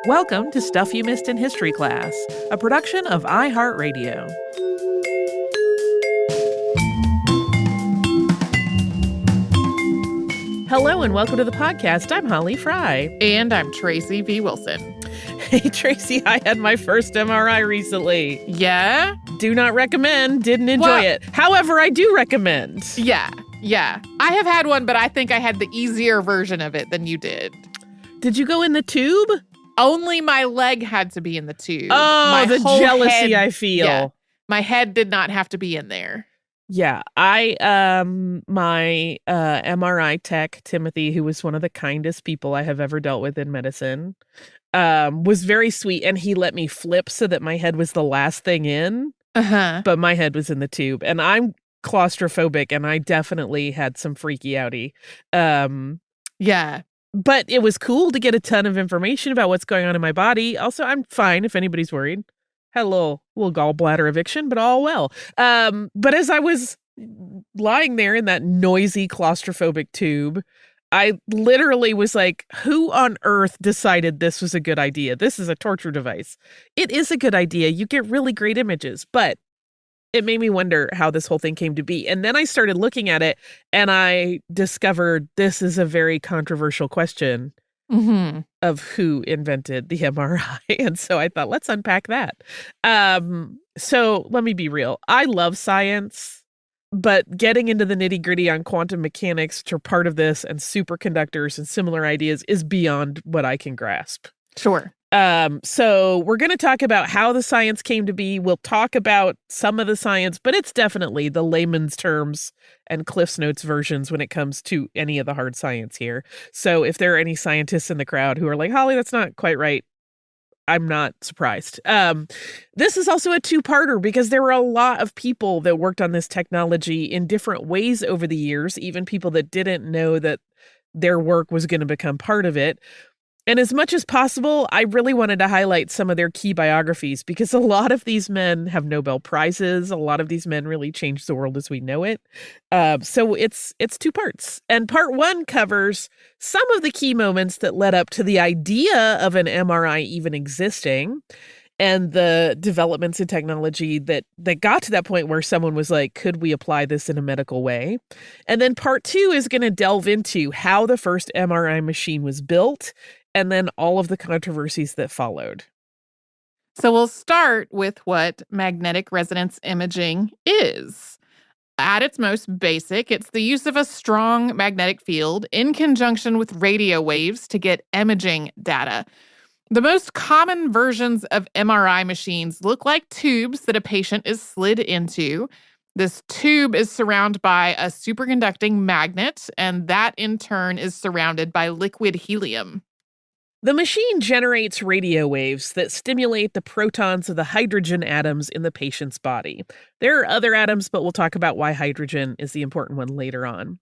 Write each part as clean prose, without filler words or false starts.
Welcome to Stuff You Missed in History Class, a production of iHeartRadio. Hello and welcome to the podcast. I'm Holly Fry. And I'm Tracy V. Wilson. Hey, Tracy, I had my first MRI recently. Yeah? Do not recommend. Didn't enjoy it. However, I do recommend. Yeah. I have had one, but I think I had the easier version of it than you did. Did you go in the tube? Only my leg had to be in the tube. Oh, the jealousy I feel. Yeah, my head did not have to be in there. Yeah, my MRI tech, Timothy, who was one of the kindest people I have ever dealt with in medicine, was very sweet, and he let me flip so that my head was the last thing in, but my head was in the tube, and I'm claustrophobic, and I definitely had some freaky outy. Yeah. But it was cool to get a ton of information about what's going on in my body. Also, I'm fine if anybody's worried. Had a little gallbladder eviction, but all well. But as I was lying there in that noisy claustrophobic tube, I literally was like, who on earth decided this was a good idea? This is a torture device. It is a good idea. You get really great images, but it made me wonder how this whole thing came to be. And then I started looking at it and I discovered this is a very controversial question of who invented the MRI. And so I thought, let's unpack that. So let me be real. I love science, but getting into the nitty gritty on quantum mechanics, which are part of this, and superconductors and similar ideas is beyond what I can grasp. Sure. So we're going to talk about how the science came to be. We'll talk about some of the science, but it's definitely the layman's terms and Cliff's Notes versions when it comes to any of the hard science here. So if there are any scientists in the crowd who are like, Holly, that's not quite right, I'm not surprised. This is also a two-parter because there were a lot of people that worked on this technology in different ways over the years, even people that didn't know that their work was going to become part of it. And as much as possible, I really wanted to highlight some of their key biographies because a lot of these men have Nobel Prizes. A lot of these men really changed the world as we know it. So it's two parts. And part one covers some of the key moments that led up to the idea of an MRI even existing and the developments in technology that got to that point where someone was like, could we apply this in a medical way? And then part two is going to delve into how the first MRI machine was built and then all of the controversies that followed. So we'll start with what magnetic resonance imaging is. At its most basic, it's the use of a strong magnetic field in conjunction with radio waves to get imaging data. The most common versions of MRI machines look like tubes that a patient is slid into. This tube is surrounded by a superconducting magnet, and that in turn is surrounded by liquid helium. The machine generates radio waves that stimulate the protons of the hydrogen atoms in the patient's body. There are other atoms, but we'll talk about why hydrogen is the important one later on.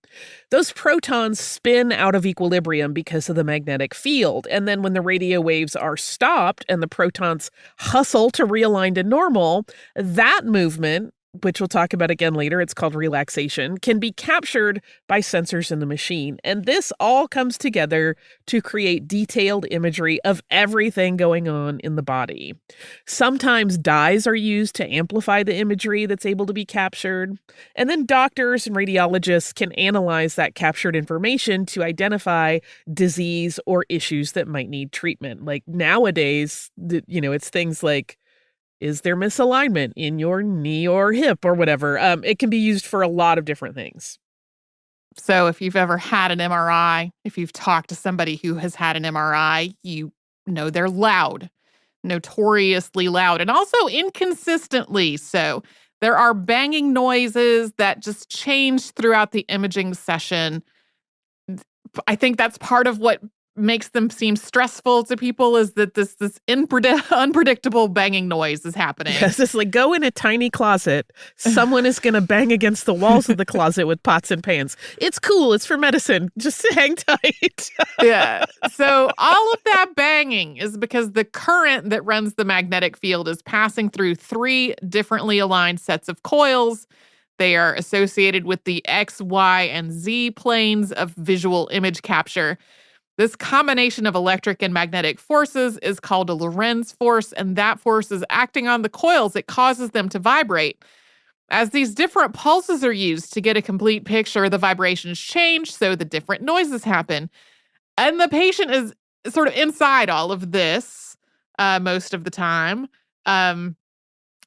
Those protons spin out of equilibrium because of the magnetic field, and then when the radio waves are stopped and the protons hustle to realign to normal, that movement, which we'll talk about again later, it's called relaxation, can be captured by sensors in the machine. And this all comes together to create detailed imagery of everything going on in the body. Sometimes dyes are used to amplify the imagery that's able to be captured. And then doctors and radiologists can analyze that captured information to identify disease or issues that might need treatment. Like nowadays, it's things like, is there misalignment in your knee or hip or whatever? It can be used for a lot of different things. So if you've ever had an MRI, if you've talked to somebody who has had an MRI, you know they're loud, notoriously loud, and also inconsistently so. There are banging noises that just change throughout the imaging session. I think that's part of what makes them seem stressful to people is that this unpredictable banging noise is happening. Yes, it's like go in a tiny closet. Someone is going to bang against the walls of the closet with pots and pans. It's cool. It's for medicine. Just hang tight. Yeah. So all of that banging is because the current that runs the magnetic field is passing through three differently aligned sets of coils. They are associated with the X, Y, and Z planes of visual image capture. This combination of electric and magnetic forces is called a Lorentz force, and that force is acting on the coils. It causes them to vibrate. As these different pulses are used to get a complete picture, the vibrations change, so the different noises happen. And the patient is sort of inside all of this most of the time.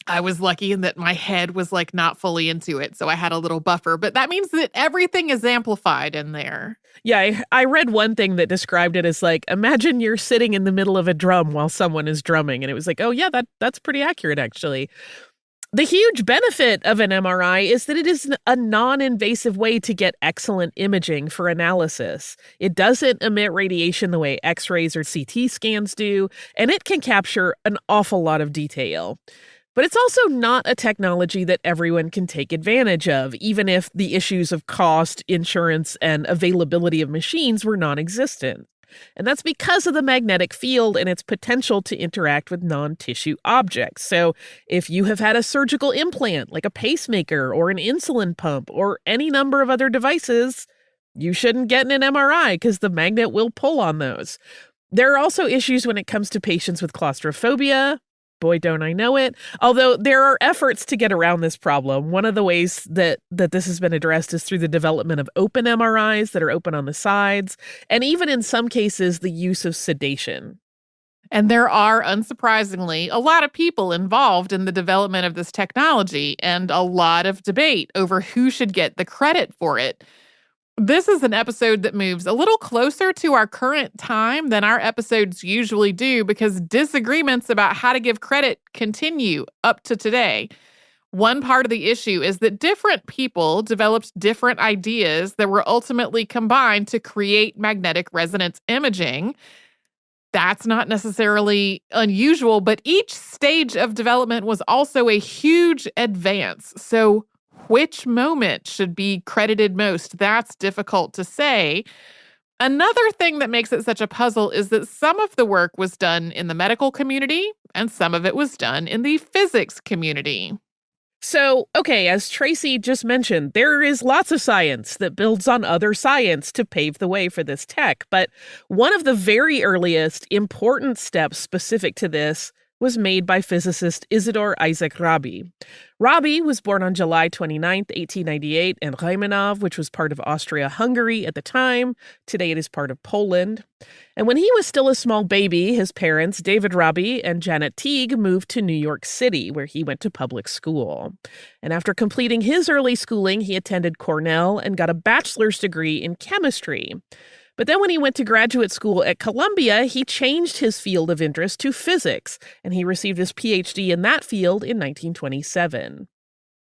I was lucky in that my head was like not fully into it, so I had a little buffer. But that means that everything is amplified in there. Yeah, I read one thing that described it as like, imagine you're sitting in the middle of a drum while someone is drumming. And it was like, oh, yeah, that's pretty accurate, actually. The huge benefit of an MRI is that it is a non-invasive way to get excellent imaging for analysis. It doesn't emit radiation the way X-rays or CT scans do, and it can capture an awful lot of detail. But it's also not a technology that everyone can take advantage of, even if the issues of cost, insurance, and availability of machines were non-existent. And that's because of the magnetic field and its potential to interact with non-tissue objects. So if you have had a surgical implant, like a pacemaker or an insulin pump or any number of other devices, you shouldn't get an MRI because the magnet will pull on those. There are also issues when it comes to patients with claustrophobia. Boy, don't I know it. Although there are efforts to get around this problem. One of the ways that this has been addressed is through the development of open MRIs that are open on the sides, and even in some cases, the use of sedation. And there are, unsurprisingly, a lot of people involved in the development of this technology and a lot of debate over who should get the credit for it. This is an episode that moves a little closer to our current time than our episodes usually do because disagreements about how to give credit continue up to today. One part of the issue is that different people developed different ideas that were ultimately combined to create magnetic resonance imaging. That's not necessarily unusual, but each stage of development was also a huge advance. So which moment should be credited most? That's difficult to say. Another thing that makes it such a puzzle is that some of the work was done in the medical community and some of it was done in the physics community. So, okay, as Tracy just mentioned, there is lots of science that builds on other science to pave the way for this tech. But one of the very earliest important steps specific to this was made by physicist Isidor Isaac Rabi. Rabi was born on July 29th, 1898 in Rajmanov, which was part of Austria-Hungary at the time. Today it is part of Poland. And when he was still a small baby, his parents, David Rabi and Janet Teague, moved to New York City, where he went to public school. And after completing his early schooling, he attended Cornell and got a bachelor's degree in chemistry. But then when he went to graduate school at Columbia, he changed his field of interest to physics, and he received his PhD in that field in 1927.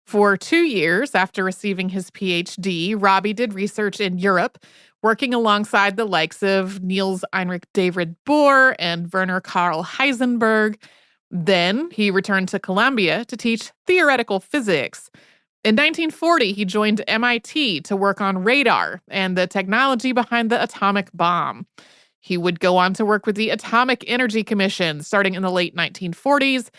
For 2 years after receiving his PhD, Rabi did research in Europe, working alongside the likes of Niels Heinrich David Bohr and Werner Karl Heisenberg. Then he returned to Columbia to teach theoretical physics. In 1940, he joined MIT to work on radar and the technology behind the atomic bomb. He would go on to work with the Atomic Energy Commission starting in the late 1940s.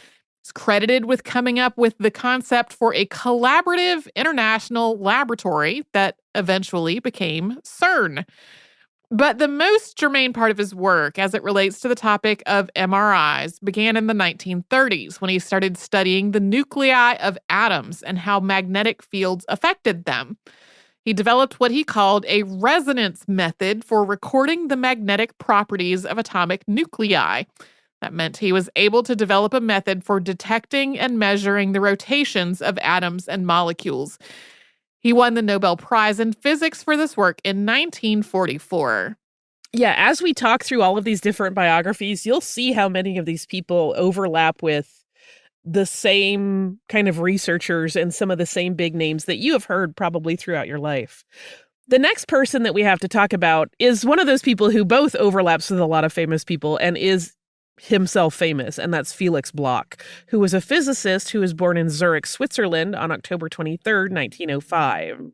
He's credited with coming up with the concept for a collaborative international laboratory that eventually became CERN. But the most germane part of his work as it relates to the topic of MRIs began in the 1930s when he started studying the nuclei of atoms and how magnetic fields affected them. He developed what he called a resonance method for recording the magnetic properties of atomic nuclei. That meant he was able to develop a method for detecting and measuring the rotations of atoms and molecules. He won the Nobel Prize in Physics for this work in 1944. Yeah, as we talk through all of these different biographies, you'll see how many of these people overlap with the same kind of researchers and some of the same big names that you have heard probably throughout your life. The next person that we have to talk about is one of those people who both overlaps with a lot of famous people and is himself famous, and that's Felix Bloch, who was a physicist who was born in Zurich, Switzerland on October 23rd, 1905.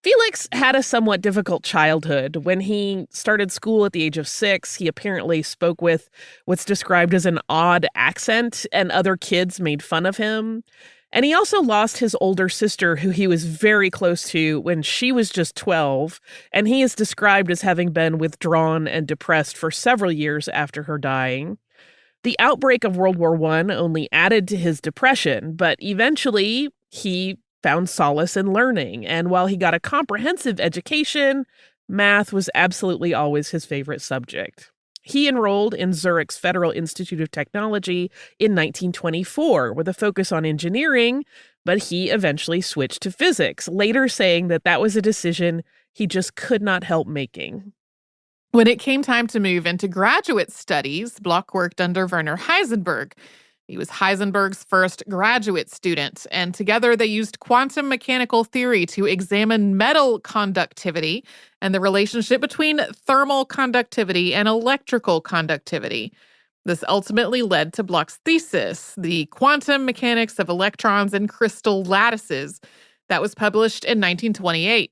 Felix had a somewhat difficult childhood. When he started school at the age of 6, he apparently spoke with what's described as an odd accent, and other kids made fun of him. And he also lost his older sister, who he was very close to when she was just 12, and he is described as having been withdrawn and depressed for several years after her dying. The outbreak of World War I only added to his depression, but eventually he found solace in learning. And while he got a comprehensive education, math was absolutely always his favorite subject. He enrolled in Zurich's Federal Institute of Technology in 1924 with a focus on engineering, but he eventually switched to physics, later saying that that was a decision he just could not help making. When it came time to move into graduate studies, Bloch worked under Werner Heisenberg. He was Heisenberg's first graduate student, and together they used quantum mechanical theory to examine metal conductivity and the relationship between thermal conductivity and electrical conductivity. This ultimately led to Bloch's thesis, The Quantum Mechanics of Electrons and Crystal Lattices, that was published in 1928.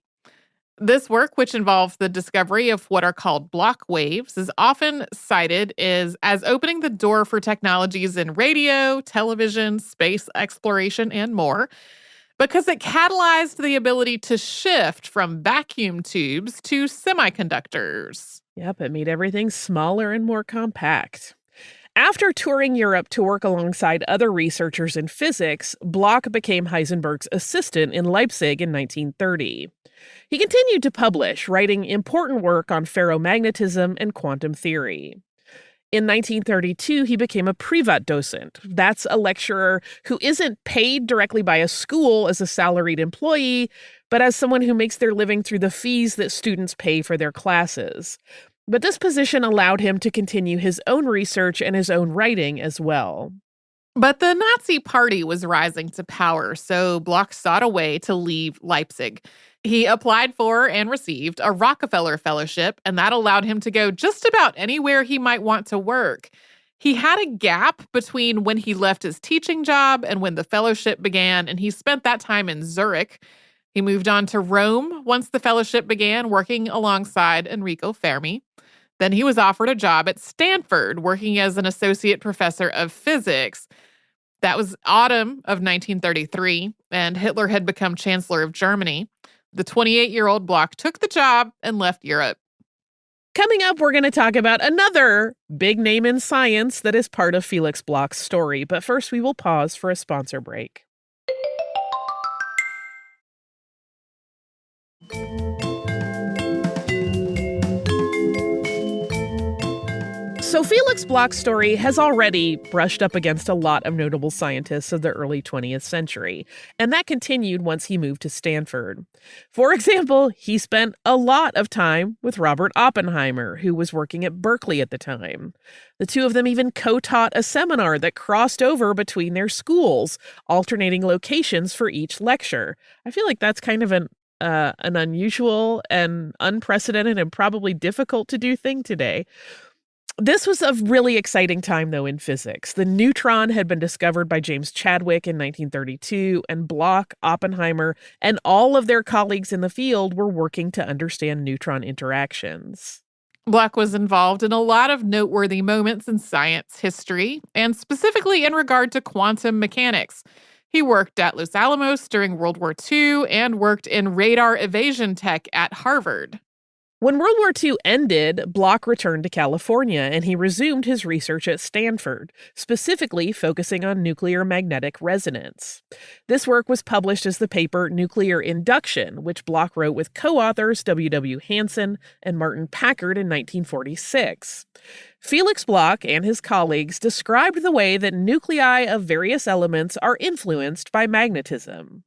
This work, which involves the discovery of what are called Bloch waves, is often cited as opening the door for technologies in radio, television, space exploration, and more, because it catalyzed the ability to shift from vacuum tubes to semiconductors. Yep, it made everything smaller and more compact. After touring Europe to work alongside other researchers in physics, Bloch became Heisenberg's assistant in Leipzig in 1930. He continued to publish, writing important work on ferromagnetism and quantum theory. In 1932, he became a Privatdozent. That's a lecturer who isn't paid directly by a school as a salaried employee, but as someone who makes their living through the fees that students pay for their classes. But this position allowed him to continue his own research and his own writing as well. But the Nazi Party was rising to power, so Bloch sought a way to leave Leipzig. He applied for and received a Rockefeller Fellowship, and that allowed him to go just about anywhere he might want to work. He had a gap between when he left his teaching job and when the fellowship began, and he spent that time in Zurich. He moved on to Rome once the fellowship began, working alongside Enrico Fermi. Then he was offered a job at Stanford, working as an associate professor of physics. That was autumn of 1933, and Hitler had become Chancellor of Germany. The 28-year-old Bloch took the job and left Europe. Coming up, we're going to talk about another big name in science that is part of Felix Bloch's story. But first, we will pause for a sponsor break. So Felix Bloch's story has already brushed up against a lot of notable scientists of the early 20th century, and that continued once he moved to Stanford. For example, he spent a lot of time with Robert Oppenheimer, who was working at Berkeley at the time. The two of them even co-taught a seminar that crossed over between their schools, alternating locations for each lecture. I feel like that's kind of an unusual and unprecedented and probably difficult to do thing today. This was a really exciting time, though, in physics. The neutron had been discovered by James Chadwick in 1932, and Bloch, Oppenheimer, and all of their colleagues in the field were working to understand neutron interactions. Bloch was involved in a lot of noteworthy moments in science history, and specifically in regard to quantum mechanics. He worked at Los Alamos during World War II and worked in radar evasion tech at Harvard. When World War II ended, Bloch returned to California and he resumed his research at Stanford, specifically focusing on nuclear magnetic resonance. This work was published as the paper Nuclear Induction, which Bloch wrote with co-authors W. Hansen and Martin Packard in 1946. Felix Bloch and his colleagues described the way that nuclei of various elements are influenced by magnetism.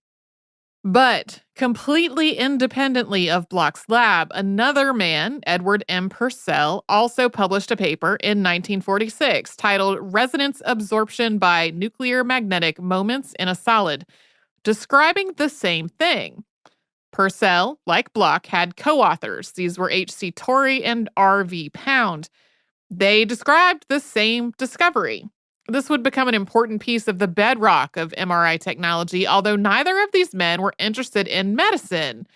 But completely independently of Bloch's lab, another man, Edward M. Purcell, also published a paper in 1946 titled Resonance Absorption by Nuclear Magnetic Moments in a Solid, describing the same thing. Purcell, like Bloch, had co-authors. These were H.C. Torrey and R.V. Pound. They described the same discovery. This would become an important piece of the bedrock of MRI technology, although neither of these men were interested in medicine.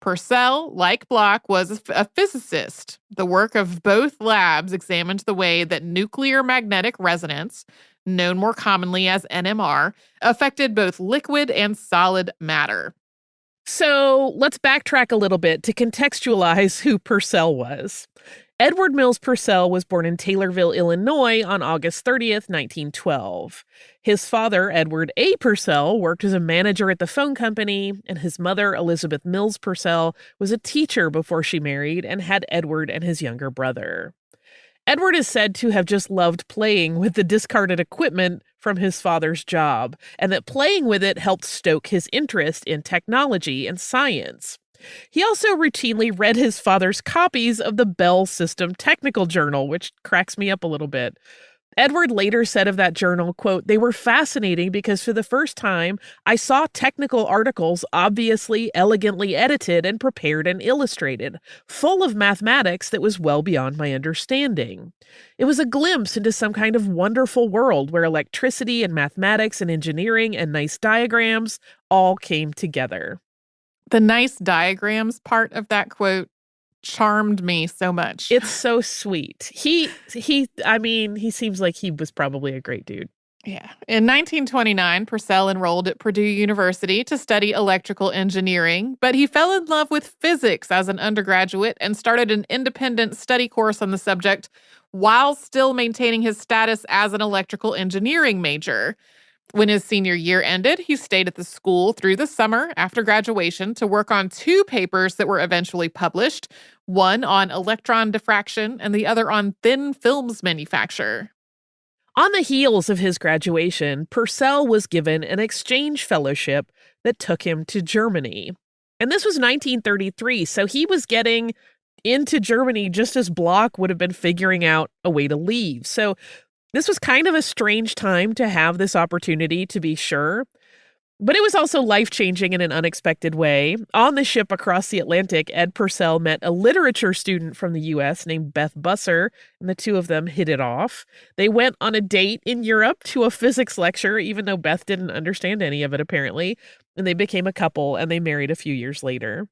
Purcell, like Bloch, was a physicist. The work of both labs examined the way that nuclear magnetic resonance, known more commonly as NMR, affected both liquid and solid matter. So let's backtrack a little bit to contextualize who Purcell was. Edward Mills Purcell was born in Taylorville, Illinois on August 30th, 1912. His father, Edward A. Purcell, worked as a manager at the phone company, and his mother, Elizabeth Mills Purcell, was a teacher before she married and had Edward and his younger brother. Edward is said to have just loved playing with the discarded equipment from his father's job, and that playing with it helped stoke his interest in technology and science. He also routinely read his father's copies of the Bell System Technical Journal, which cracks me up a little bit. Edward later said of that journal, quote, "They were fascinating because for the first time, I saw technical articles obviously, elegantly edited and prepared and illustrated, full of mathematics that was well beyond my understanding. It was a glimpse into some kind of wonderful world where electricity and mathematics and engineering and nice diagrams all came together." The nice diagrams part of that quote charmed me so much. It's so sweet. He seems like he was probably a great dude. Yeah. In 1929, Purcell enrolled at Purdue University to study electrical engineering, but he fell in love with physics as an undergraduate and started an independent study course on the subject while still maintaining his status as an electrical engineering major. When his senior year ended, he stayed at the school through the summer after graduation to work on 2 papers that were eventually published, one on electron diffraction and the other on thin films manufacture. On the heels of his graduation, Purcell was given an exchange fellowship that took him to Germany. And this was 1933, so he was getting into Germany just as Bloch would have been figuring out a way to leave. So this was kind of a strange time to have this opportunity, to be sure. But it was also life-changing in an unexpected way. On the ship across the Atlantic, Ed Purcell met a literature student from the U.S. named Beth Busser, and the two of them hit it off. They went on a date in Europe to a physics lecture, even though Beth didn't understand any of it, apparently. And they became a couple, and they married a few years later.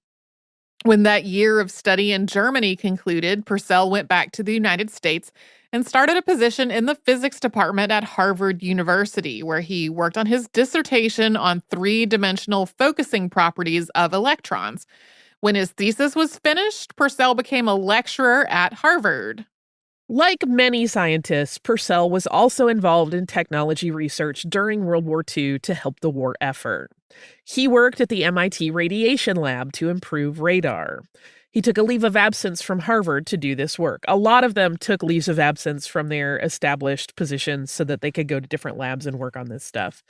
When that year of study in Germany concluded, Purcell went back to the United States and started a position in the physics department at Harvard University, where he worked on his dissertation on 3-dimensional focusing properties of electrons. When his thesis was finished, Purcell became a lecturer at Harvard. Like many scientists, Purcell was also involved in technology research during World War II to help the war effort. He worked at the MIT Radiation Lab to improve radar. He took a leave of absence from Harvard to do this work. A lot of them took leaves of absence from their established positions so that they could go to different labs and work on this stuff.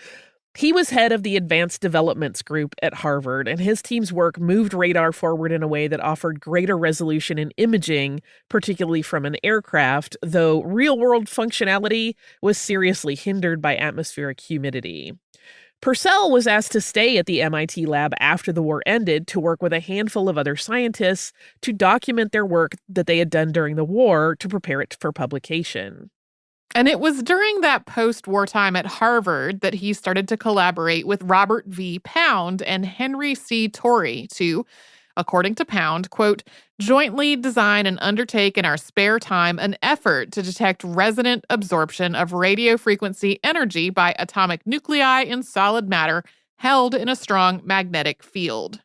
He was head of the Advanced Developments Group at Harvard, and his team's work moved radar forward in a way that offered greater resolution in imaging, particularly from an aircraft, though real-world functionality was seriously hindered by atmospheric humidity. Purcell was asked to stay at the MIT lab after the war ended to work with a handful of other scientists to document their work that they had done during the war to prepare it for publication. And it was during that post-war time at Harvard that he started to collaborate with Robert V. Pound and Henry C. Torrey to, according to Pound, quote, jointly design and undertake in our spare time an effort to detect resonant absorption of radio frequency energy by atomic nuclei in solid matter held in a strong magnetic field.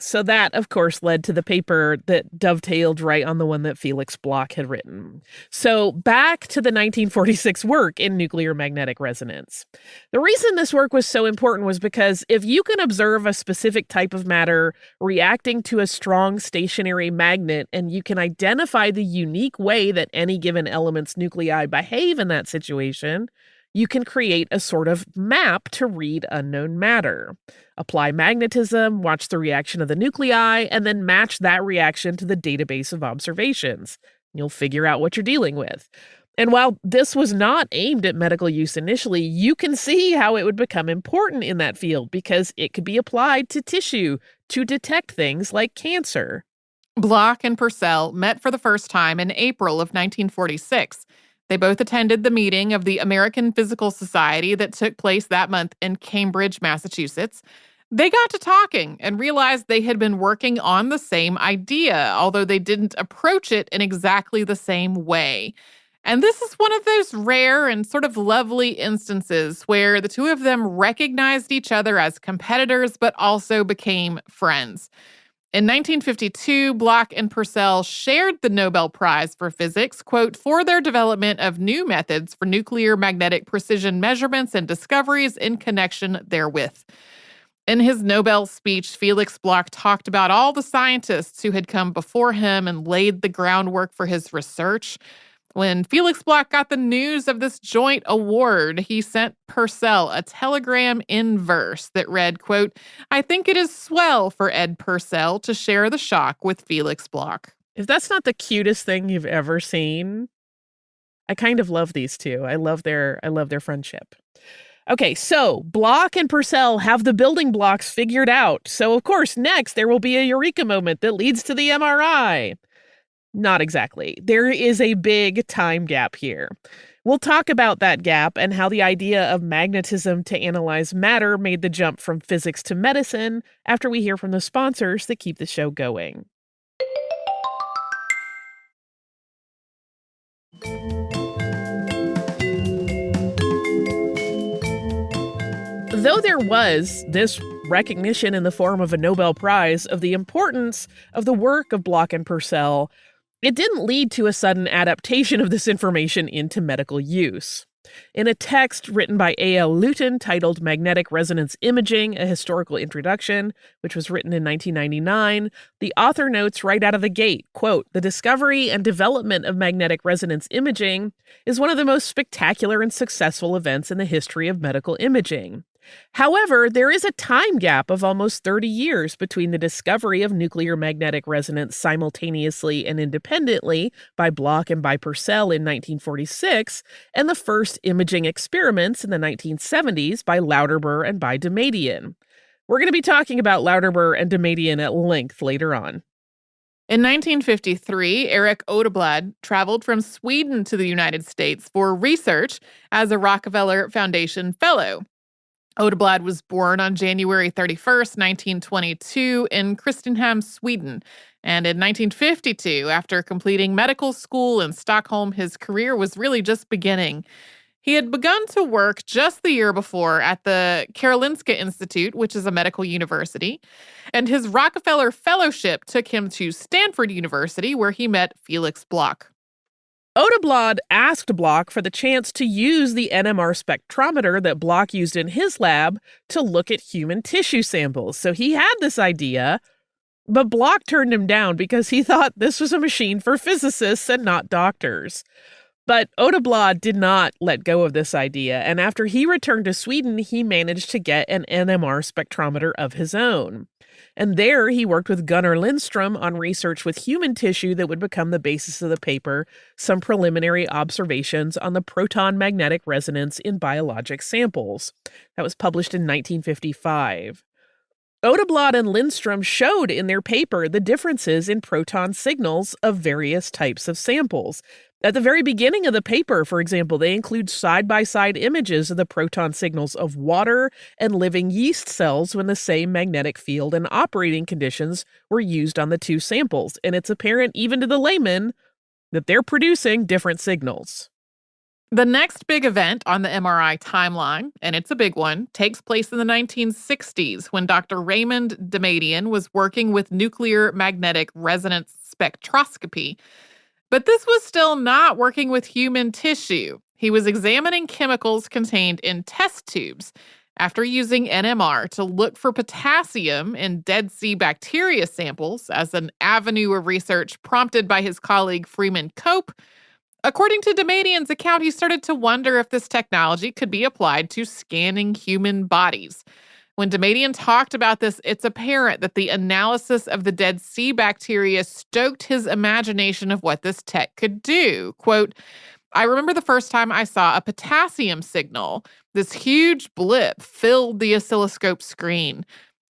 So that, of course, led to the paper that dovetailed right on the one that Felix Bloch had written. So back to the 1946 work in nuclear magnetic resonance. The reason this work was so important was because if you can observe a specific type of matter reacting to a strong stationary magnet, and you can identify the unique way that any given element's nuclei behave in that situation, you can create a sort of map to read unknown matter. Apply magnetism, watch the reaction of the nuclei, and then match that reaction to the database of observations. You'll figure out what you're dealing with. And while this was not aimed at medical use initially, you can see how it would become important in that field because it could be applied to tissue to detect things like cancer. Bloch and Purcell met for the first time in April of 1946. They both attended the meeting of the American Physical Society that took place that month in Cambridge, Massachusetts. They got to talking and realized they had been working on the same idea, although they didn't approach it in exactly the same way. And this is one of those rare and sort of lovely instances where the two of them recognized each other as competitors, but also became friends. In 1952, Bloch and Purcell shared the Nobel Prize for Physics, quote, for their development of new methods for nuclear magnetic precision measurements and discoveries in connection therewith. In his Nobel speech, Felix Bloch talked about all the scientists who had come before him and laid the groundwork for his research. When Felix Bloch got the news of this joint award, he sent Purcell a telegram in verse that read, quote, I think it is swell for Ed Purcell to share the shock with Felix Bloch. If that's not the cutest thing you've ever seen, I kind of love these two. I love their friendship. Okay, so Bloch and Purcell have the building blocks figured out. So, of course, next there will be a eureka moment that leads to the MRI. Not exactly. There is a big time gap here. We'll talk about that gap and how the idea of magnetism to analyze matter made the jump from physics to medicine after we hear from the sponsors that keep the show going. Though there was this recognition in the form of a Nobel Prize of the importance of the work of Bloch and Purcell, it didn't lead to a sudden adaptation of this information into medical use. In a text written by A.L. Luton titled Magnetic Resonance Imaging, A Historical Introduction, which was written in 1999, the author notes right out of the gate, quote, the discovery and development of magnetic resonance imaging is one of the most spectacular and successful events in the history of medical imaging. However, there is a time gap of almost 30 years between the discovery of nuclear magnetic resonance simultaneously and independently by Bloch and by Purcell in 1946 and the first imaging experiments in the 1970s by Lauterbur and by Damadian. We're going to be talking about Lauterbur and Damadian at length later on. In 1953, Erik Odeblad traveled from Sweden to the United States for research as a Rockefeller Foundation Fellow. Odeblad was born on January 31st, 1922 in Kristinehamn, Sweden. And in 1952, after completing medical school in Stockholm, his career was really just beginning. He had begun to work just the year before at the Karolinska Institute, which is a medical university. And his Rockefeller Fellowship took him to Stanford University, where he met Felix Bloch. Odeblad asked Bloch for the chance to use the NMR spectrometer that Bloch used in his lab to look at human tissue samples. So he had this idea, but Bloch turned him down because he thought this was a machine for physicists and not doctors. But Odeblad did not let go of this idea, and after he returned to Sweden, he managed to get an NMR spectrometer of his own. And there he worked with Gunnar Lindström on research with human tissue that would become the basis of the paper, Some Preliminary Observations on the Proton Magnetic Resonance in Biologic Samples. That was published in 1955. Odeblad and Lindström showed in their paper the differences in proton signals of various types of samples. At the very beginning of the paper, for example, they include side-by-side images of the proton signals of water and living yeast cells when the same magnetic field and operating conditions were used on the two samples. And it's apparent even to the layman that they're producing different signals. The next big event on the MRI timeline, and it's a big one, takes place in the 1960s when Dr. Raymond Damadian was working with nuclear magnetic resonance spectroscopy. But this was still not working with human tissue. He was examining chemicals contained in test tubes after using NMR to look for potassium in Dead Sea bacteria samples as an avenue of research prompted by his colleague Freeman Cope. According to Damadian's account, he started to wonder if this technology could be applied to scanning human bodies. When Damadian talked about this, it's apparent that the analysis of the Dead Sea bacteria stoked his imagination of what this tech could do. Quote, I remember the first time I saw a potassium signal. This huge blip filled the oscilloscope screen.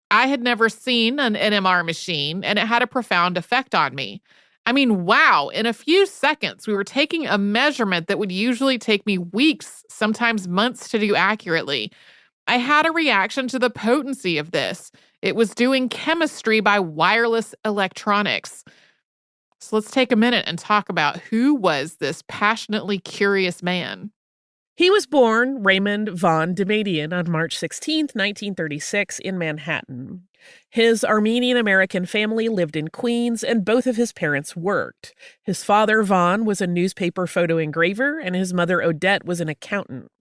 I had never seen an NMR machine, and it had a profound effect on me. I mean, wow, in a few seconds, we were taking a measurement that would usually take me weeks, sometimes months to do accurately. I had a reaction to the potency of this. It was doing chemistry by wireless electronics. So let's take a minute and talk about who was this passionately curious man. He was born Raymond von Demadian on March 16, 1936, in Manhattan. His Armenian-American family lived in Queens, and both of his parents worked. His father, Von, was a newspaper photo engraver, and his mother, Odette, was an accountant.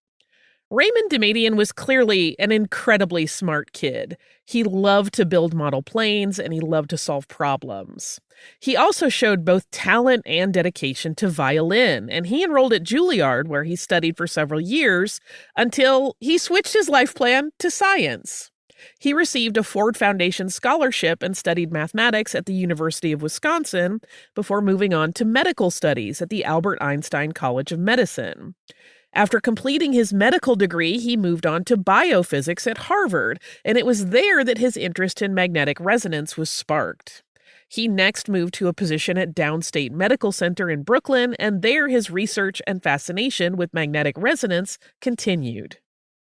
Raymond Demadian was clearly an incredibly smart kid. He loved to build model planes and he loved to solve problems. He also showed both talent and dedication to violin, and he enrolled at Juilliard, where he studied for several years until he switched his life plan to science. He received a Ford Foundation scholarship and studied mathematics at the University of Wisconsin before moving on to medical studies at the Albert Einstein College of Medicine. After completing his medical degree, he moved on to biophysics at Harvard, and it was there that his interest in magnetic resonance was sparked. He next moved to a position at Downstate Medical Center in Brooklyn, and there his research and fascination with magnetic resonance continued.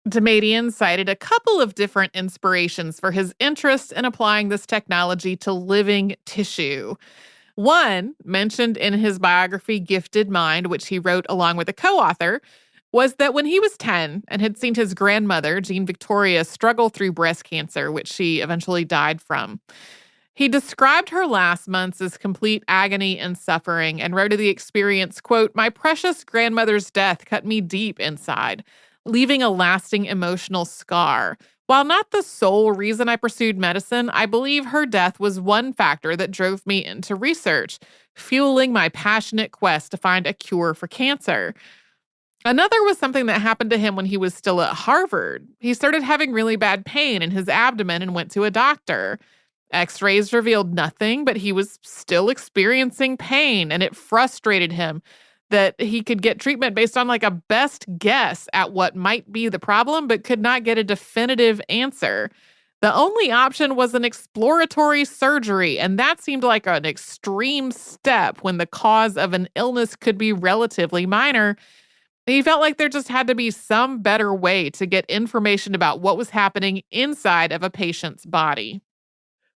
Demadian cited a couple of different inspirations for his interest in applying this technology to living tissue. One, mentioned in his biography, Gifted Mind, which he wrote along with a co-author, was that when he was 10 and had seen his grandmother, Jean Victoria, struggle through breast cancer, which she eventually died from, he described her last months as complete agony and suffering and wrote of the experience, quote, "My precious grandmother's death cut me deep inside, leaving a lasting emotional scar. While not the sole reason I pursued medicine, I believe her death was one factor that drove me into research, fueling my passionate quest to find a cure for cancer." Another was something that happened to him when he was still at Harvard. He started having really bad pain in his abdomen and went to a doctor. X-rays revealed nothing, but he was still experiencing pain, and it frustrated him that he could get treatment based on like a best guess at what might be the problem, but could not get a definitive answer. The only option was an exploratory surgery, and that seemed like an extreme step when the cause of an illness could be relatively minor. He felt like there just had to be some better way to get information about what was happening inside of a patient's body.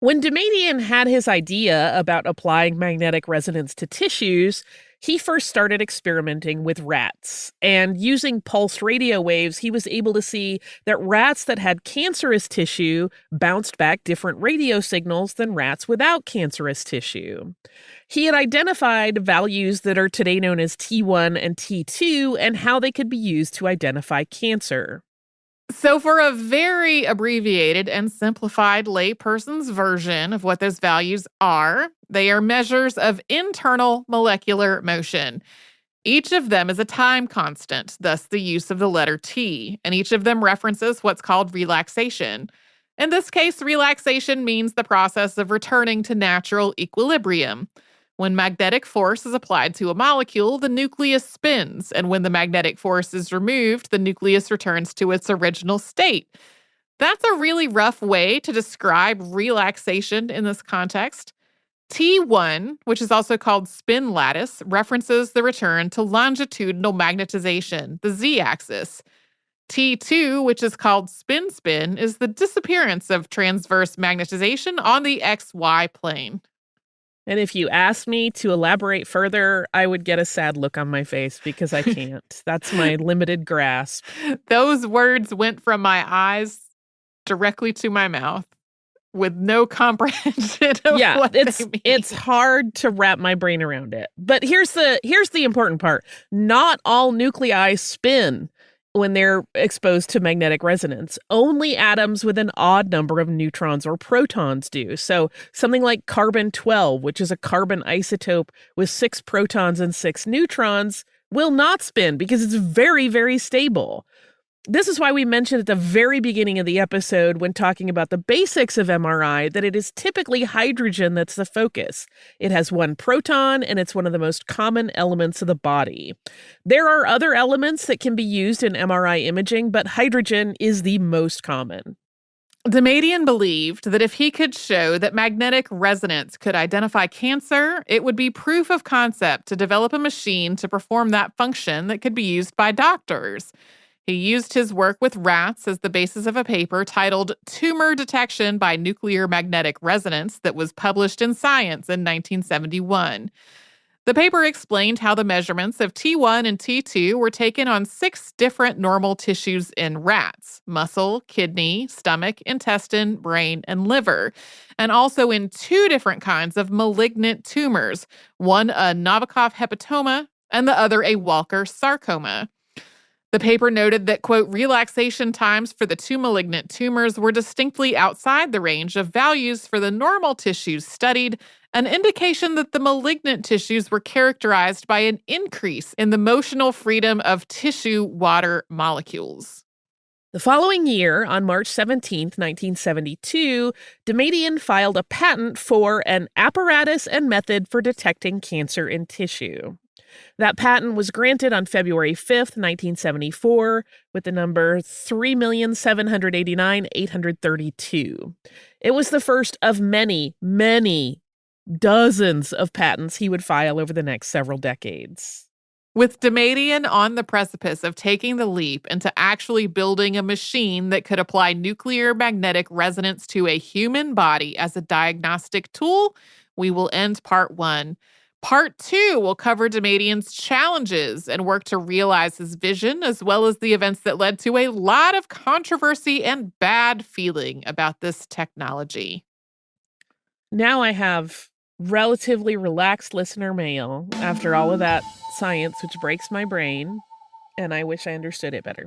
When Demadian had his idea about applying magnetic resonance to tissues, he first started experimenting with rats. And using pulsed radio waves, he was able to see that rats that had cancerous tissue bounced back different radio signals than rats without cancerous tissue. He had identified values that are today known as T1 and T2 and how they could be used to identify cancer. So, for a very abbreviated and simplified layperson's version of what those values are, they are measures of internal molecular motion. Each of them is a time constant, thus the use of the letter T, and each of them references what's called relaxation. In this case, relaxation means the process of returning to natural equilibrium. When magnetic force is applied to a molecule, the nucleus spins, and when the magnetic force is removed, the nucleus returns to its original state. That's a really rough way to describe relaxation in this context. T1, which is also called spin lattice, references the return to longitudinal magnetization, the z-axis. T2, which is called spin-spin, is the disappearance of transverse magnetization on the XY plane. And if you asked me to elaborate further, I would get a sad look on my face because I can't. That's my limited grasp. Those words went from my eyes directly to my mouth with no comprehension of what they mean. It's hard to wrap my brain around it. But here's the important part. Not all nuclei spin when they're exposed to magnetic resonance. Only atoms with an odd number of neutrons or protons do. So something like carbon-12, which is a carbon isotope with 6 protons and 6 neutrons, will not spin because it's very, very stable. This is why we mentioned at the very beginning of the episode when talking about the basics of MRI that it is typically hydrogen that's the focus. It has 1 proton, and it's one of the most common elements of the body. There are other elements that can be used in MRI imaging, but hydrogen is the most common. Demadian believed that if he could show that magnetic resonance could identify cancer, it would be proof of concept to develop a machine to perform that function that could be used by doctors. He used his work with rats as the basis of a paper titled Tumor Detection by Nuclear Magnetic Resonance that was published in Science in 1971. The paper explained how the measurements of T1 and T2 were taken on 6 different normal tissues in rats: muscle, kidney, stomach, intestine, brain, and liver, and also in 2 different kinds of malignant tumors, one a Novikov hepatoma and the other a Walker sarcoma. The paper noted that, quote, relaxation times for the 2 malignant tumors were distinctly outside the range of values for the normal tissues studied, an indication that the malignant tissues were characterized by an increase in the motional freedom of tissue water molecules. The following year, on March 17th, 1972, Damadian filed a patent for an apparatus and method for detecting cancer in tissue. That patent was granted on February 5th, 1974, with the number 3,789,832. It was the first of many, many dozens of patents he would file over the next several decades. With Damadian on the precipice of taking the leap into actually building a machine that could apply nuclear magnetic resonance to a human body as a diagnostic tool, we will end part 1. Part 2 will cover Damadian's challenges and work to realize his vision, as well as the events that led to a lot of controversy and bad feeling about this technology. Now I have relatively relaxed listener mail after all of that science, which breaks my brain, and I wish I understood it better.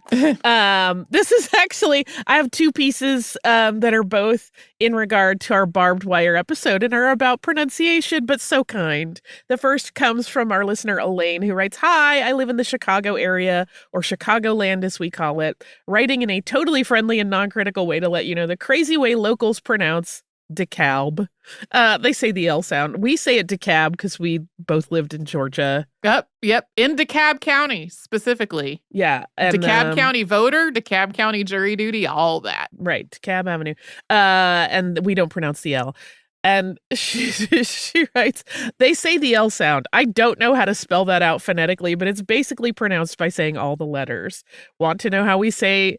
This is actually, I have 2 pieces that are both in regard to our barbed wire episode and are about pronunciation, but so kind. The first comes from our listener Elaine, who writes, "Hi, I live in the Chicago area, or Chicagoland as we call it, writing in a totally friendly and non-critical way to let you know the crazy way locals pronounce DeKalb. They say the L sound. We say it DeKalb because we both lived in Georgia. Yep. In DeKalb County, specifically. Yeah. And, DeKalb County voter, DeKalb County jury duty, all that. Right. DeKalb Avenue. And we don't pronounce the L. And she writes, they say the L sound. I don't know how to spell that out phonetically, but it's basically pronounced by saying all the letters. Want to know how we say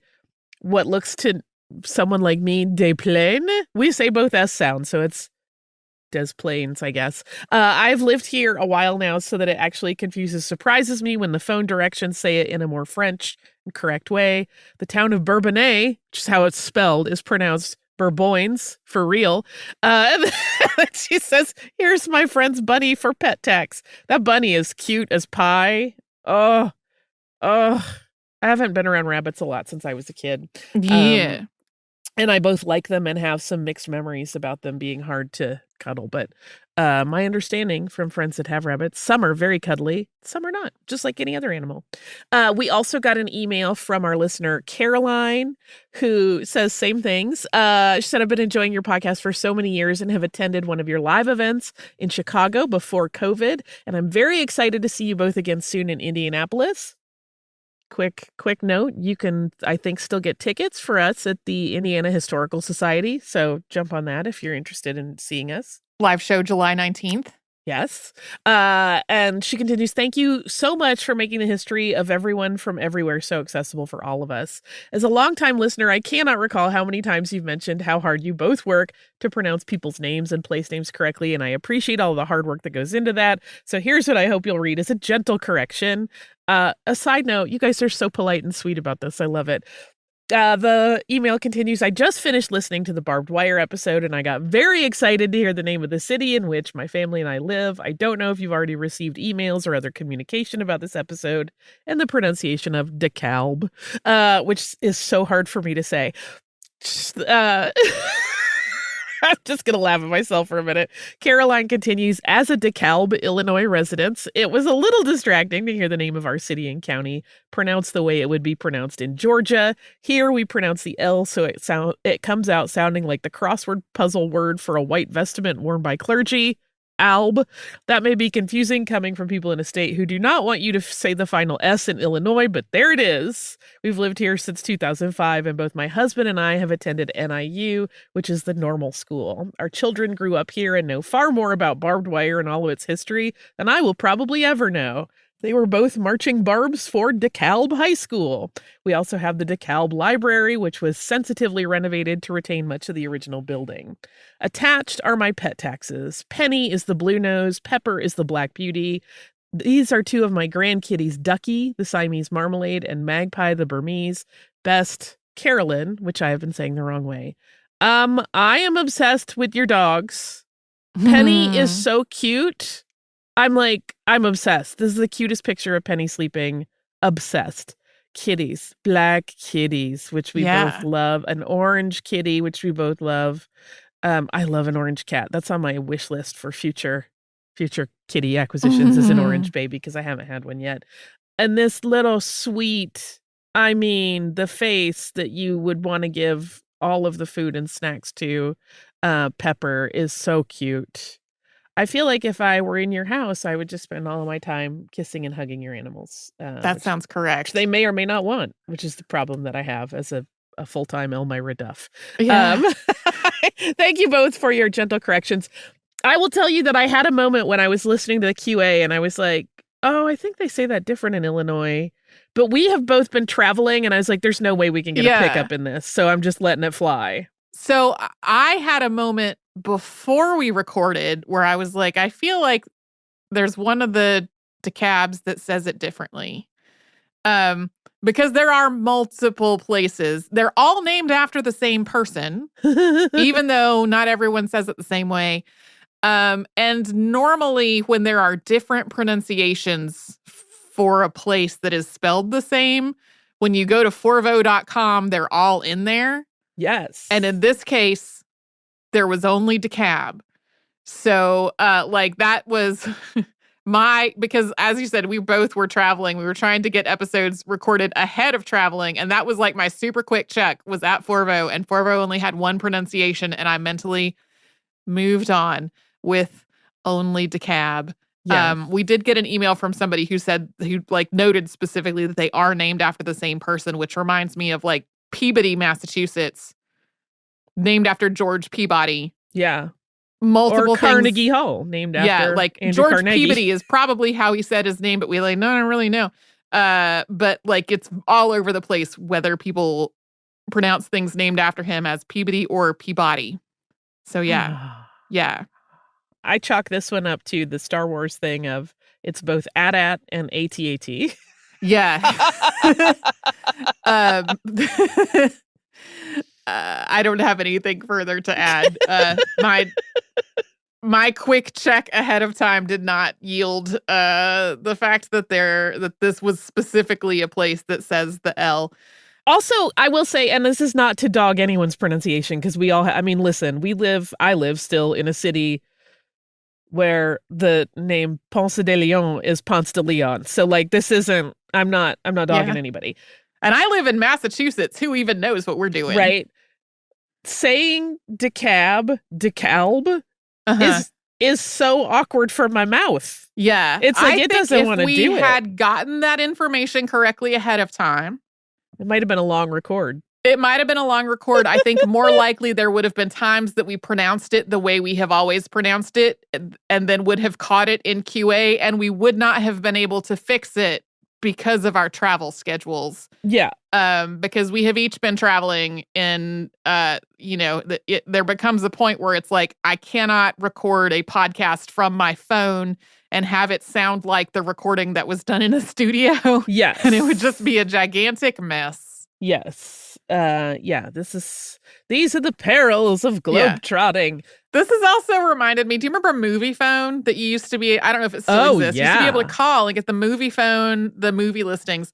what looks to someone like me, des plaines? We say both S sounds, so it's des plaines, I guess. I've lived here a while now, so that it actually surprises me when the phone directions say it in a more French and correct way. The town of Bourbonnais, which is how it's spelled, is pronounced Bourboins, for real. And she says, here's my friend's bunny for pet tax. That bunny is cute as pie. Oh, I haven't been around rabbits a lot since I was a kid. Yeah. And I both like them and have some mixed memories about them being hard to cuddle. But my understanding from friends that have rabbits, some are very cuddly, some are not, just like any other animal. We also got an email from our listener, Caroline, who says same things. She said, I've been enjoying your podcast for so many years and have attended one of your live events in Chicago before COVID. And I'm very excited to see you both again soon in Indianapolis. Quick note, you can, I think, still get tickets for us at the Indiana Historical Society. So jump on that if you're interested in seeing us. Live show July 19th. Yes. And she continues, thank you so much for making the history of everyone from everywhere so accessible for all of us. As a longtime listener, I cannot recall how many times you've mentioned how hard you both work to pronounce people's names and place names correctly, and I appreciate all the hard work that goes into that. So here's what I hope you'll read as a gentle correction. A side note, you guys are so polite and sweet about this. I love it. The email continues, I just finished listening to the Barbed Wire episode, and I got very excited to hear the name of the city in which my family and I live. I don't know if you've already received emails or other communication about this episode and the pronunciation of DeKalb, which is so hard for me to say. I'm just going to laugh at myself for a minute. Caroline continues, as a DeKalb, Illinois resident, it was a little distracting to hear the name of our city and county pronounced the way it would be pronounced in Georgia. Here we pronounce the L, so it comes out sounding like the crossword puzzle word for a white vestment worn by clergy. Alb. That may be confusing coming from people in a state who do not want you to say the final S in Illinois, but there it is. We've lived here since 2005, and both my husband and I have attended NIU, which is the normal school. Our children grew up here and know far more about barbed wire and all of its history than I will probably ever know. They were both marching barbs for DeKalb High School. We also have the DeKalb Library, which was sensitively renovated to retain much of the original building. Attached are my pet taxes. Penny is the blue nose, Pepper is the black beauty. These are two of my grandkitties, Ducky, the Siamese marmalade, and Magpie, the Burmese. Best, Carolyn, which I have been saying the wrong way. I am obsessed with your dogs. Penny is so cute. I'm obsessed. This is the cutest picture of Penny sleeping. Obsessed. Kitties, black kitties, which we both love. An orange kitty, which we both love. I love an orange cat. That's on my wish list for future kitty acquisitions is an orange baby because I haven't had one yet. And this little sweet, the face that you would want to give all of the food and snacks to, Pepper is so cute. I feel like if I were in your house, I would just spend all of my time kissing and hugging your animals. That sounds correct. Which they may or may not want, which is the problem that I have as a full-time Elmira Duff. Yeah. Thank you both for your gentle corrections. I will tell you that I had a moment when I was listening to the QA and I was like, oh, I think they say that different in Illinois. But we have both been traveling and I was like, there's no way we can get a pickup in this. So I'm just letting it fly. So I had a moment before we recorded where I was like, I feel like there's one of the DeKalbs that says it differently. Because there are multiple places. They're all named after the same person, even though not everyone says it the same way. And normally when there are different pronunciations for a place that is spelled the same, when you go to forvo.com, they're all in there. Yes. And in this case, there was only DeKalb. So, that was because as you said, we both were traveling. We were trying to get episodes recorded ahead of traveling. And that was like my super quick check was at Forvo. And Forvo only had one pronunciation. And I mentally moved on with only DeKalb. Yes. We did get an email from somebody who noted specifically that they are named after the same person, which reminds me of Peabody, Massachusetts, named after George Peabody. Yeah. Multiple or Carnegie Hall, named after Andrew George Carnegie. Peabody is probably how he said his name, but we don't really know. But it's all over the place whether people pronounce things named after him as Peabody or Peabody. So yeah. Yeah. I chalk this one up to the Star Wars thing of it's both AT-AT and AT-AT. Yeah. I don't have anything further to add. My quick check ahead of time did not yield the fact that this was specifically a place that says the L. Also, I will say, and this is not to dog anyone's pronunciation, because we all, listen, I live still in a city where the name Ponce de Leon is Ponce de Leon. So this isn't, I'm not dogging anybody. And I live in Massachusetts. Who even knows what we're doing? Right. Saying DeKalb is so awkward for my mouth. Yeah. It's like, it doesn't want to do it. If we had gotten that information correctly ahead of time. It might have been a long record. I think more likely there would have been times that we pronounced it the way we have always pronounced it and then would have caught it in QA and we would not have been able to fix it because of our travel schedules. Yeah. Because we have each been traveling and, there becomes a point where it's like, I cannot record a podcast from my phone and have it sound like the recording that was done in a studio. Yes. And it would just be a gigantic mess. Yes. These are the perils of globetrotting. This has also reminded me, do you remember Movie Phone that you used to be, I don't know if it still exists, you used to be able to call and get the Movie Phone, the movie listings.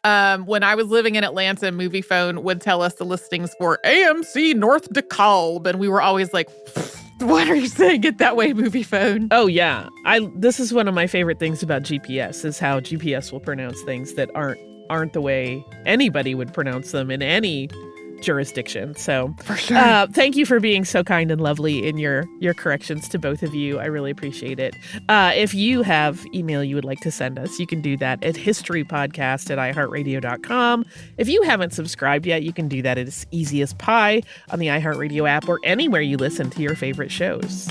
When I was living in Atlanta, Movie Phone would tell us the listings for AMC North DeKalb, and we were always like, what are you saying it that way, Movie Phone? Oh, yeah. This is one of my favorite things about GPS, is how GPS will pronounce things that aren't the way anybody would pronounce them in any jurisdiction. So for sure. Thank you for being so kind and lovely in your corrections to both of you. I really appreciate it. If you have email you would like to send us, you can do that at historypodcast@iheartradio.com. If you haven't subscribed yet, you can do that as easy as pie on the iHeartRadio app or anywhere you listen to your favorite shows.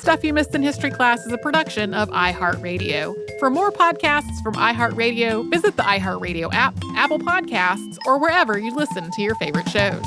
Stuff You Missed in History Class is a production of iHeartRadio. For more podcasts from iHeartRadio, visit the iHeartRadio app, Apple Podcasts, or wherever you listen to your favorite shows.